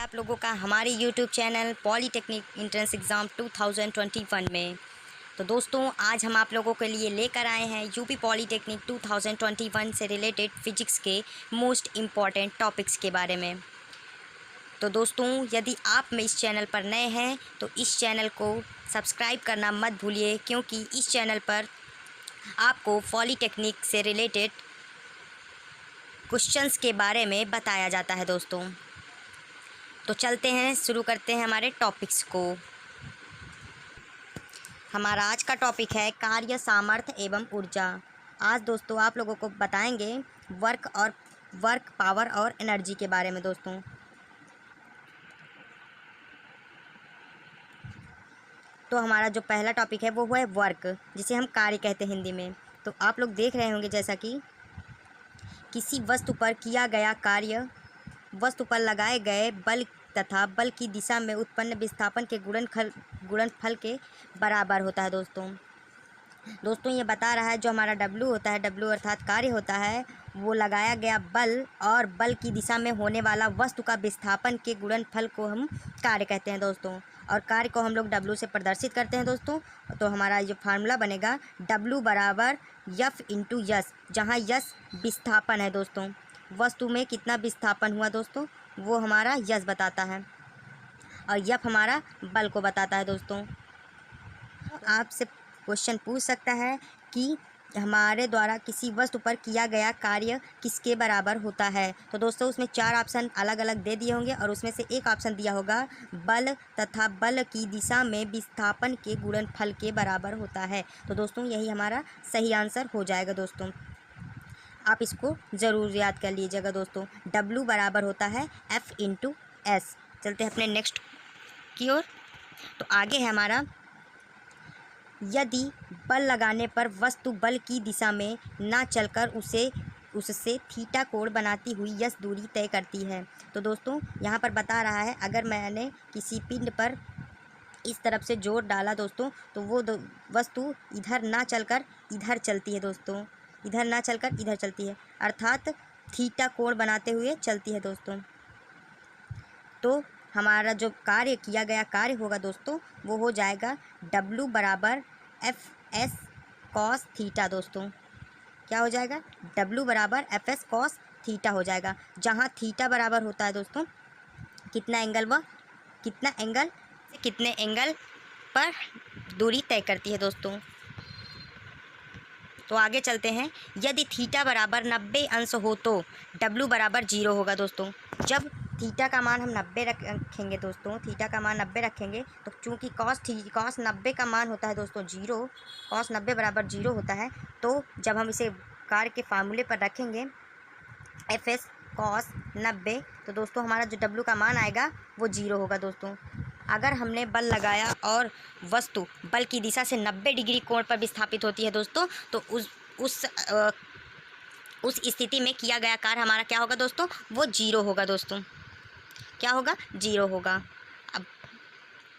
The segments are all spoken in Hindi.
आप लोगों का हमारे YouTube channel polytechnic entrance exam 2021 में। तो दोस्तों आज हम आप लोगों के लिए लेकर आए हैं यूपी पॉलीटेक्निक 2021 से रिलेटेड फिजिक्स के मोस्ट इम्पॉर्टेंट टॉपिक्स के बारे में। तो दोस्तों यदि आप में इस चैनल पर नए हैं तो इस चैनल को सब्सक्राइब करना मत भूलिए, क्योंकि इस चैनल पर आपको पॉलीटेक्निक से रिलेटेड क्वेश्चंस के बारे में बताया जाता है। दोस्तों तो चलते हैं, शुरू करते हैं हमारे टॉपिक्स को। हमारा आज का टॉपिक है कार्य सामर्थ्य एवं ऊर्जा। आज दोस्तों आप लोगों को बताएंगे वर्क पावर और एनर्जी के बारे में। दोस्तों तो हमारा जो पहला टॉपिक है वो है वर्क, जिसे हम कार्य कहते हैं हिंदी में। तो आप लोग देख रहे होंगे जैसा कि किसी वस्तु पर किया गया कार्य वस्तु पर लगाए गए बल तथा बल की दिशा में उत्पन्न विस्थापन के गुणनफल के बराबर होता है। दोस्तों ये बता रहा है जो हमारा W होता है, W अर्थात कार्य होता है, वो लगाया गया बल और बल की दिशा में होने वाला वस्तु का विस्थापन के गुणनफल को हम कार्य कहते हैं। दोस्तों और कार्य को हम लोग W से प्रदर्शित करते हैं। दोस्तों तो हमारा जो फार्मूला बनेगा W बराबर F इंटू यस, जहाँ यस विस्थापन है। दोस्तों वस्तु में कितना विस्थापन हुआ दोस्तों वो हमारा यस बताता है, और यफ हमारा बल को बताता है। दोस्तों आपसे क्वेश्चन पूछ सकता है कि हमारे द्वारा किसी वस्तु पर किया गया कार्य किसके बराबर होता है। तो दोस्तों उसमें 4 ऑप्शन अलग अलग दे दिए होंगे और उसमें से एक ऑप्शन दिया होगा बल तथा बल की दिशा में विस्थापन के गुणनफल के बराबर होता है। तो दोस्तों यही हमारा सही आंसर हो जाएगा। दोस्तों आप इसको ज़रूर याद कर लीजिएगा। दोस्तों W बराबर होता है F इंटू एस। चलते हैं अपने नेक्स्ट की ओर। तो आगे है हमारा, यदि बल लगाने पर वस्तु बल की दिशा में ना चलकर उससे थीटा कोण बनाती हुई यस दूरी तय करती है। तो दोस्तों यहाँ पर बता रहा है अगर मैंने किसी पिंड पर इस तरफ से जोर डाला दोस्तों तो वो वस्तु इधर ना चलकर इधर चलती है। दोस्तों इधर ना चलकर इधर चलती है, अर्थात थीटा कोण बनाते हुए चलती है। दोस्तों तो हमारा जो कार्य किया गया कार्य होगा दोस्तों वो हो जाएगा W बराबर एफ एस कॉस थीटा। दोस्तों क्या हो जाएगा W बराबर एफ एस कॉस थीटा हो जाएगा, जहाँ थीटा बराबर होता है दोस्तों कितना एंगल से कितने एंगल पर दूरी तय करती है। दोस्तों तो आगे चलते हैं, यदि थीटा बराबर 90 अंश हो तो W बराबर 0 होगा। दोस्तों जब थीटा का मान हम 90 रखेंगे, दोस्तों थीटा का मान 90 रखेंगे तो चूँकि कॉस 90 का मान होता है दोस्तों 0, कॉस 90 बराबर 0 होता है। तो जब हम इसे कार्य के फार्मूले पर रखेंगे एफ एस कॉस 90, तो दोस्तों हमारा जो W का मान आएगा वो 0 होगा। दोस्तों अगर हमने बल लगाया और वस्तु बल की दिशा से 90 डिग्री कोण पर विस्थापित होती है दोस्तों, तो उस स्थिति में किया गया कार्य हमारा क्या होगा दोस्तों वो 0 होगा। दोस्तों क्या होगा 0 होगा। अब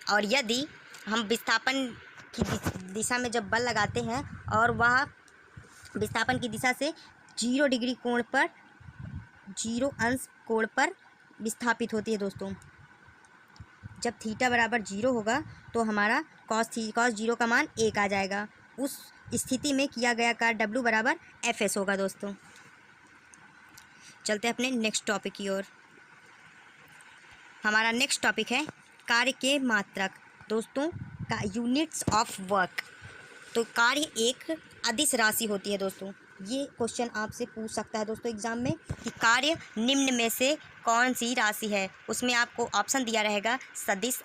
और यदि हम विस्थापन की दिशा में जब बल लगाते हैं और वह विस्थापन की दिशा से 0 डिग्री कोण पर 0 अंश कोण पर विस्थापित होती है। दोस्तों जब थीटा बराबर 0 होगा तो हमारा कॉस 0 का मान 1 आ जाएगा। उस स्थिति में किया गया कार्य W बराबर एफ एस होगा। दोस्तों चलते हैं अपने नेक्स्ट टॉपिक की ओर। हमारा नेक्स्ट टॉपिक है कार्य के मात्रक। दोस्तों का यूनिट्स ऑफ वर्क। तो कार्य एक अदिश राशि होती है। दोस्तों ये क्वेश्चन आपसे पूछ सकता है दोस्तों एग्जाम में कि कार्य निम्न में से कौन सी राशि है। उसमें आपको ऑप्शन दिया रहेगा सदिश,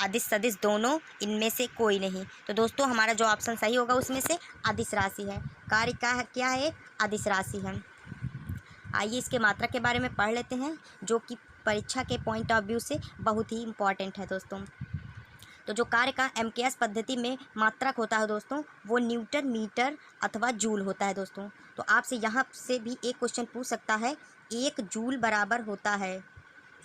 अदिश सदिश दोनों, इनमें से कोई नहीं। तो दोस्तों हमारा जो ऑप्शन सही होगा उसमें से अदिश राशि है। कार्य का क्या है अदिश राशि है। आइए इसके मात्रक के बारे में पढ़ लेते हैं, जो कि परीक्षा के पॉइंट ऑफ व्यू से बहुत ही इम्पॉर्टेंट है। दोस्तों तो जो कार्य का MKS पद्धति में मात्रक होता है दोस्तों वो न्यूटन मीटर अथवा जूल होता है। दोस्तों तो आपसे यहाँ से भी एक क्वेश्चन पूछ सकता है, 1 जूल बराबर होता है,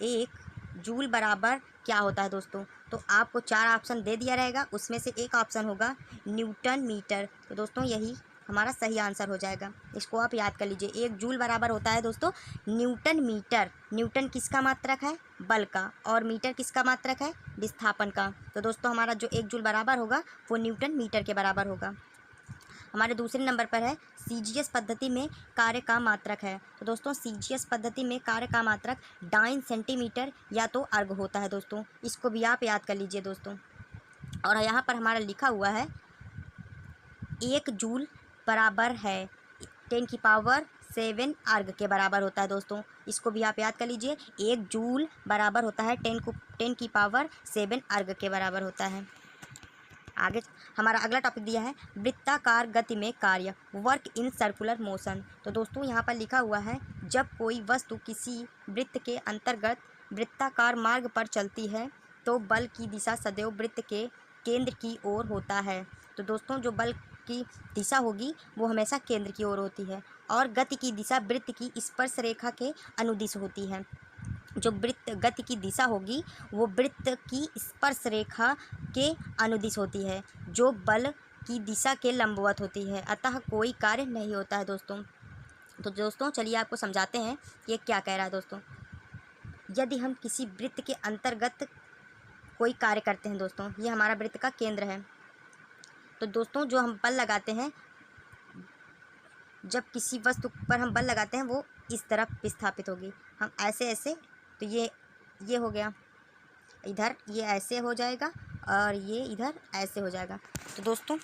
1 जूल बराबर क्या होता है। दोस्तों तो आपको 4 ऑप्शन दे दिया रहेगा, उसमें से एक ऑप्शन होगा न्यूटन मीटर। तो दोस्तों यही हमारा सही आंसर हो जाएगा। इसको आप याद कर लीजिए। 1 जूल बराबर होता है दोस्तों न्यूटन मीटर। न्यूटन किसका मात्रक है? बल का। और मीटर किसका मात्रक है? विस्थापन का। तो दोस्तों हमारा जो 1 जूल बराबर होगा वो न्यूटन मीटर के बराबर होगा। हमारे दूसरे नंबर पर है सीजीएस पद्धति में कार्य का मात्रक है। तो दोस्तों सीजीएस पद्धति में कार्य का मात्रक डाइन सेंटीमीटर या तो अर्ग होता है दोस्तों। इसको भी आप याद कर लीजिए दोस्तों। और यहाँ पर हमारा लिखा हुआ है 1 जूल बराबर है 10⁻7 अर्ग के बराबर होता है दोस्तों। इसको भी आप याद कर लीजिए। 1 जूल बराबर होता है 10⁻7 अर्ग के बराबर होता है। आगे हमारा अगला टॉपिक दिया है वृत्ताकार गति में कार्य, वर्क इन सर्कुलर मोशन। तो दोस्तों यहाँ पर लिखा हुआ है जब कोई वस्तु किसी वृत्त के अंतर्गत वृत्ताकार मार्ग पर चलती है तो बल की दिशा सदैव वृत्त के केंद्र की ओर होता है। तो दोस्तों जो बल की दिशा होगी वो हमेशा केंद्र की ओर होती है और गति की दिशा वृत्त की स्पर्श रेखा के अनुदिश होती है। जो वृत्त गति की दिशा होगी वो वृत्त की स्पर्श रेखा के अनुदिश होती है जो बल की दिशा के लंबवत होती है, अतः कोई कार्य नहीं होता है दोस्तों। तो दोस्तों चलिए आपको समझाते हैं ये क्या कह रहा है दोस्तों। यदि हम किसी वृत्त के अंतर्गत कोई कार्य करते हैं दोस्तों, ये हमारा वृत्त का केंद्र है। तो दोस्तों जो हम बल लगाते हैं, जब किसी वस्तु पर हम बल लगाते हैं वो इस तरफ विस्थापित होगी। हम ऐसे ऐसे, तो ये हो गया इधर, ये ऐसे हो जाएगा और ये इधर ऐसे हो जाएगा। तो दोस्तों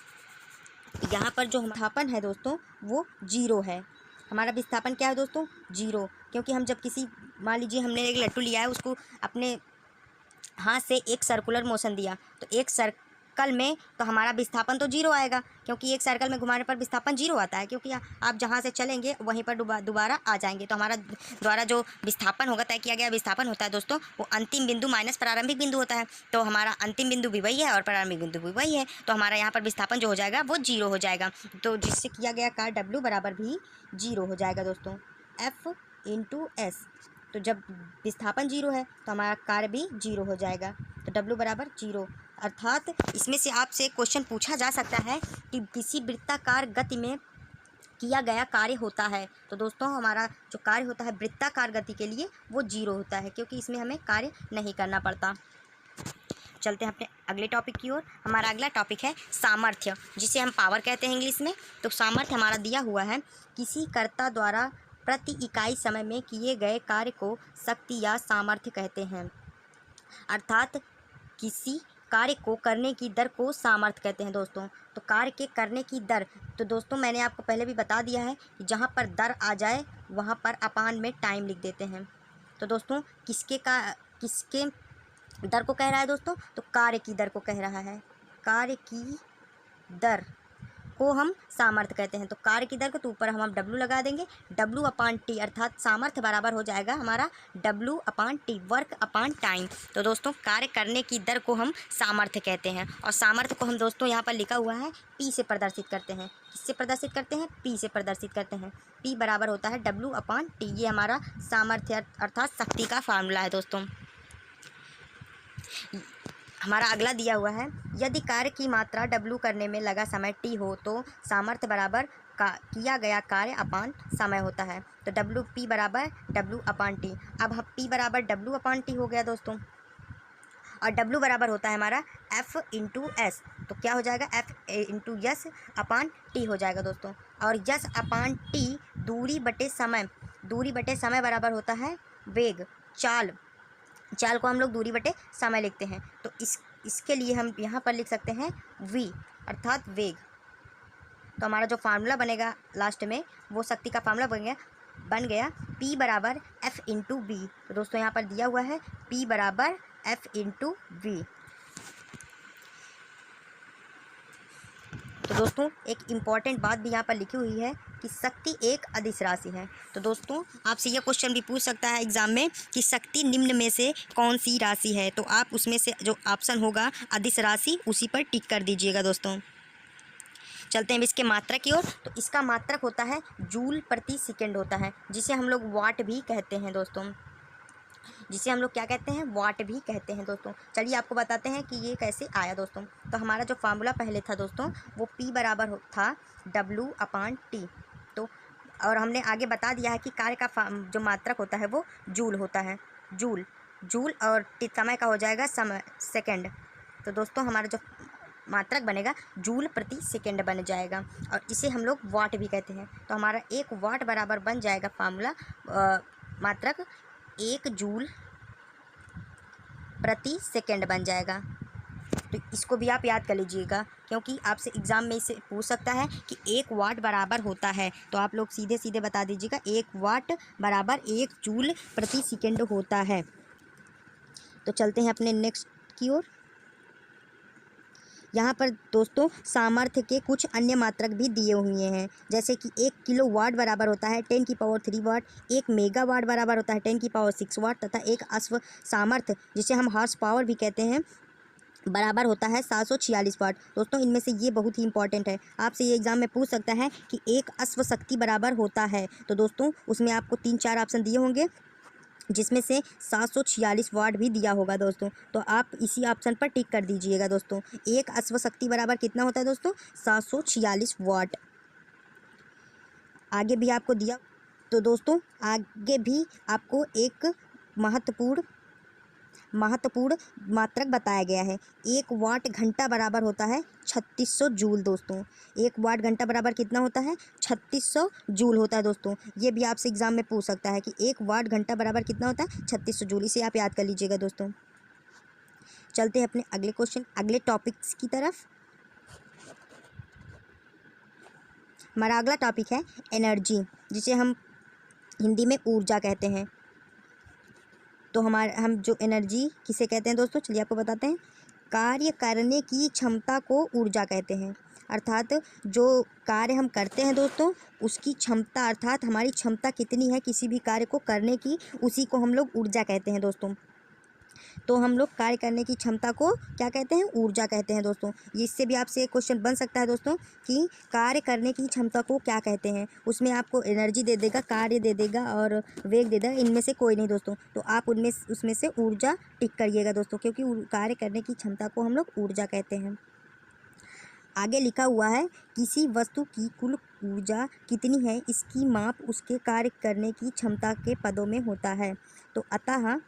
यहाँ पर जो विस्थापन है दोस्तों वो 0 है। हमारा विस्थापन क्या है दोस्तों? 0। क्योंकि हम जब किसी, मान लीजिए हमने एक लट्टू लिया है, उसको अपने हाथ से एक सर्कुलर मोशन दिया, तो एक सर्कल में तो हमारा विस्थापन तो 0 आएगा, क्योंकि एक सर्कल में घुमाने पर विस्थापन 0 आता है, क्योंकि आप जहाँ से चलेंगे वहीं पर दोबारा आ जाएंगे। तो हमारा द्वारा जो विस्थापन होगा, तय किया गया विस्थापन होता है दोस्तों, वो अंतिम बिंदु माइनस प्रारंभिक बिंदु होता है। तो हमारा अंतिम बिंदु भी वही है और प्रारंभिक बिंदु भी वही है, तो हमारा यहाँ पर विस्थापन जो हो जाएगा वो 0 हो जाएगा। तो जिससे किया गया कार्य W बराबर भी 0 हो जाएगा दोस्तों, F/S। तो जब विस्थापन 0 है तो हमारा कार्य भी 0 हो जाएगा। तो W बराबर 0। अर्थात इसमें से आपसे क्वेश्चन पूछा जा सकता है कि किसी वृत्ताकार गति में किया गया कार्य होता है। तो दोस्तों हमारा जो कार्य होता है वृत्ताकार गति के लिए वो 0 होता है, क्योंकि इसमें हमें कार्य नहीं करना पड़ता। चलते हैं अपने अगले टॉपिक की ओर। हमारा अगला टॉपिक है सामर्थ्य, जिसे हम पावर कहते हैं इंग्लिश में। तो सामर्थ्य हमारा दिया हुआ है किसी कर्ता द्वारा प्रति इकाई समय में किए गए कार्य को शक्ति या सामर्थ्य कहते हैं। अर्थात किसी कार्य को करने की दर को सामर्थ्य कहते हैं दोस्तों। तो कार्य के करने की दर, तो दोस्तों मैंने आपको पहले भी बता दिया है कि जहाँ पर दर आ जाए वहाँ पर अपान में टाइम लिख देते हैं। तो दोस्तों किसके दर को कह रहा है दोस्तों? तो कार्य की दर को कह रहा है। कार्य की दर को हम सामर्थ्य कहते हैं। तो कार्य की दर को तो ऊपर हम W लगा देंगे, W/T, अर्थात सामर्थ्य बराबर हो जाएगा हमारा W/T, वर्क अपॉन टाइम। तो दोस्तों कार्य करने की दर को हम सामर्थ्य कहते हैं, और सामर्थ्य को हम दोस्तों यहाँ पर लिखा हुआ है P से प्रदर्शित करते हैं। किससे प्रदर्शित करते हैं? P से प्रदर्शित करते हैं। P बराबर होता है W/T। ये हमारा सामर्थ्य अर्थात शक्ति का फार्मूला है दोस्तों। हमारा अगला दिया हुआ है यदि कार्य की मात्रा W करने में लगा समय T हो तो सामर्थ्य बराबर किया गया कार्य अपान समय होता है। तो P बराबर W/T। अब हम P बराबर W/T हो गया दोस्तों, और W बराबर होता है हमारा F/S। तो क्या हो जाएगा? F/S/T हो जाएगा दोस्तों। और S/T दूरी बटे समय बराबर होता है वेग। चाल को हम लोग दूरी बटे समय लिखते हैं। तो इसके लिए हम यहाँ पर लिख सकते हैं V, अर्थात वेग। तो हमारा जो फार्मूला बनेगा लास्ट में वो शक्ति का फार्मूला बन गया P बराबर F/V। तो दोस्तों यहाँ पर दिया हुआ है P बराबर F/V। तो दोस्तों एक इम्पॉर्टेंट बात भी यहाँ पर लिखी हुई है कि शक्ति एक अदिश राशि है। तो दोस्तों आपसे यह क्वेश्चन भी पूछ सकता है एग्जाम में कि शक्ति निम्न में से कौन सी राशि है, तो आप उसमें से जो ऑप्शन होगा अदिश राशि उसी पर टिक कर दीजिएगा दोस्तों। चलते हैं इसके मात्रक की ओर। तो इसका मात्रक होता है जूल प्रति सेकंड होता है, जिसे हम लोग वाट भी कहते हैं दोस्तों। जिसे हम लोग क्या कहते हैं, वाट भी कहते हैं दोस्तों। चलिए आपको बताते हैं कि ये कैसे आया दोस्तों। तो हमारा जो फार्मूला पहले था दोस्तों वो P बराबर था W/T। तो और हमने आगे बता दिया है कि कार्य का जो मात्रक होता है वो जूल होता है, जूल जूल, और समय का हो जाएगा समय सेकेंड। तो दोस्तों हमारा जो मात्रक बनेगा जूल प्रति सेकेंड बन जाएगा, और इसे हम लोग वाट भी कहते हैं। तो हमारा 1 वाट बराबर बन जाएगा फार्मूला मात्रक 1 जूल प्रति सेकेंड बन जाएगा। तो इसको भी आप याद कर लीजिएगा, क्योंकि आपसे एग्ज़ाम में इसे पूछ सकता है कि 1 वाट बराबर होता है, तो आप लोग सीधे सीधे बता दीजिएगा 1 वाट बराबर 1 जूल प्रति सेकेंड होता है। तो चलते हैं अपने नेक्स्ट की ओर। यहाँ पर दोस्तों सामर्थ्य के कुछ अन्य मात्रक भी दिए हुए हैं, जैसे कि 1 किलोवाट बराबर होता है 10³ वाट, 1 मेगावाट बराबर होता है 10⁶ वाट, तथा एक अश्व सामर्थ्य जिसे हम हॉर्स पावर भी कहते हैं बराबर होता है 746 वाट। दोस्तों इनमें से ये बहुत ही इंपॉर्टेंट है, आपसे ये एग्जाम में पूछ सकता है कि एक अश्व शक्ति बराबर होता है। तो दोस्तों उसमें आपको 3-4 ऑप्शन दिए होंगे, जिसमें से 746 वाट भी दिया होगा दोस्तों। तो आप इसी ऑप्शन पर टिक कर दीजिएगा दोस्तों। एक अश्व शक्ति बराबर कितना होता है दोस्तों, 746 वाट। आगे भी आपको दिया, तो दोस्तों आगे भी आपको एक महत्वपूर्ण मात्रक बताया गया है। 1 वाट घंटा बराबर होता है 3600 जूल दोस्तों। 1 वाट घंटा बराबर कितना होता है, 3600 जूल होता है दोस्तों। ये भी आपसे एग्जाम में पूछ सकता है कि 1 वाट घंटा बराबर कितना होता है, 3600 जूल। इसे आप याद कर लीजिएगा दोस्तों। चलते हैं अपने अगले क्वेश्चन, अगले टॉपिक्स की तरफ। हमारा अगला टॉपिक है एनर्जी, जिसे हम हिंदी में ऊर्जा कहते हैं। तो हम जो एनर्जी किसे कहते हैं दोस्तों, चलिए आपको बताते हैं। कार्य करने की क्षमता को ऊर्जा कहते हैं, अर्थात जो कार्य हम करते हैं दोस्तों उसकी क्षमता, अर्थात हमारी क्षमता कितनी है किसी भी कार्य को करने की, उसी को हम लोग ऊर्जा कहते हैं दोस्तों। तो हम लोग कार्य करने की क्षमता को क्या कहते हैं, ऊर्जा कहते हैं दोस्तों। इससे भी आपसे एक क्वेश्चन बन सकता है दोस्तों कि कार्य करने की क्षमता को क्या कहते हैं। उसमें आपको एनर्जी दे देगा, कार्य दे देगा और वेग दे देगा, इनमें से कोई नहीं दोस्तों। तो आप उसमें से ऊर्जा टिक करिएगा दोस्तों, क्योंकि कार्य करने की क्षमता को हम लोग ऊर्जा कहते हैं। आगे लिखा हुआ है किसी वस्तु की कुल ऊर्जा कितनी है इसकी माप उसके कार्य करने की क्षमता के पदों में होता है। तो अतः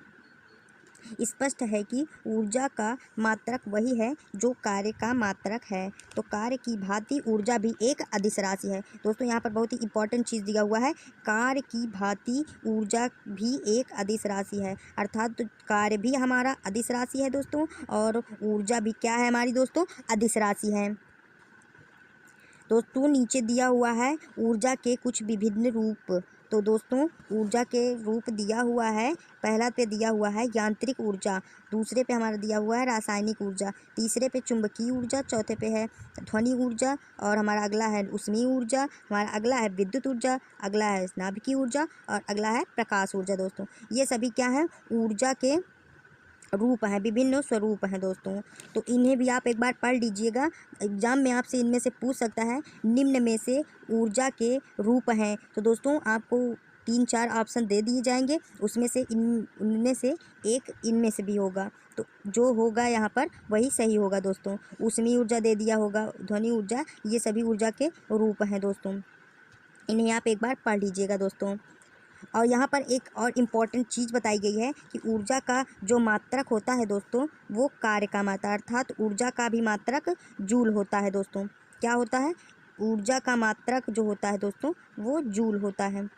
स्पष्ट है कि ऊर्जा का मात्रक वही है जो कार्य का मात्रक है। तो कार्य की भांति ऊर्जा भी एक अदिश राशि है दोस्तों। यहाँ पर बहुत ही इंपॉर्टेंट चीज़ दिया हुआ है, कार्य की भांति ऊर्जा भी एक अदिश राशि है, अर्थात तो कार्य भी हमारा अदिश राशि है दोस्तों, और ऊर्जा भी क्या है हमारी दोस्तों, अदिश राशि है। दोस्तों नीचे दिया हुआ है ऊर्जा के कुछ विभिन्न रूप। तो दोस्तों ऊर्जा के रूप दिया हुआ है, पहला पे दिया हुआ है यांत्रिक ऊर्जा, दूसरे पे हमारा दिया हुआ है रासायनिक ऊर्जा, तीसरे पे चुंबकीय ऊर्जा, चौथे पे है ध्वनि ऊर्जा, और हमारा अगला है ऊष्मीय ऊर्जा, हमारा अगला है विद्युत ऊर्जा, अगला है नाभिकीय ऊर्जा, और अगला है प्रकाश ऊर्जा। दोस्तों ये सभी क्या है, ऊर्जा के रूप हैं, विभिन्न स्वरूप हैं दोस्तों। तो इन्हें भी आप एक बार पढ़ लीजिएगा, एग्जाम में आपसे इनमें से पूछ सकता है निम्न में से ऊर्जा के रूप हैं। तो दोस्तों आपको 3-4 ऑप्शन दे दिए जाएंगे, उसमें से इनमें से एक इनमें से भी होगा, तो जो होगा यहाँ पर वही सही होगा दोस्तों। ऊष्मीय ऊर्जा दे दिया होगा, ध्वनि ऊर्जा, ये सभी ऊर्जा के रूप हैं दोस्तों। इन्हें आप एक बार पढ़ लीजिएगा दोस्तों। और यहाँ पर एक और इम्पॉर्टेंट चीज़ बताई गई है कि ऊर्जा का जो मात्रक होता है दोस्तों वो कार्य का मात्रक, अर्थात ऊर्जा का भी मात्रक जूल होता है दोस्तों। क्या होता है, ऊर्जा का मात्रक जो होता है दोस्तों वो जूल होता है,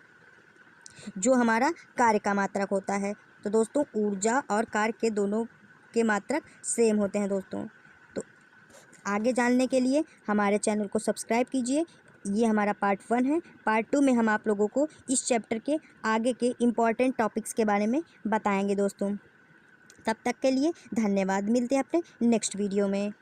जो हमारा कार्य का मात्रक होता है। तो दोस्तों ऊर्जा और कार्य के दोनों के मात्रक सेम होते हैं दोस्तों। तो आगे जानने के लिए हमारे चैनल को सब्सक्राइब कीजिए। ये हमारा पार्ट 1 है। पार्ट 2 में हम आप लोगों को इस चैप्टर के आगे के इम्पॉर्टेंट टॉपिक्स के बारे में बताएंगे दोस्तों। तब तक के लिए धन्यवाद, मिलते हैं अपने नेक्स्ट वीडियो में।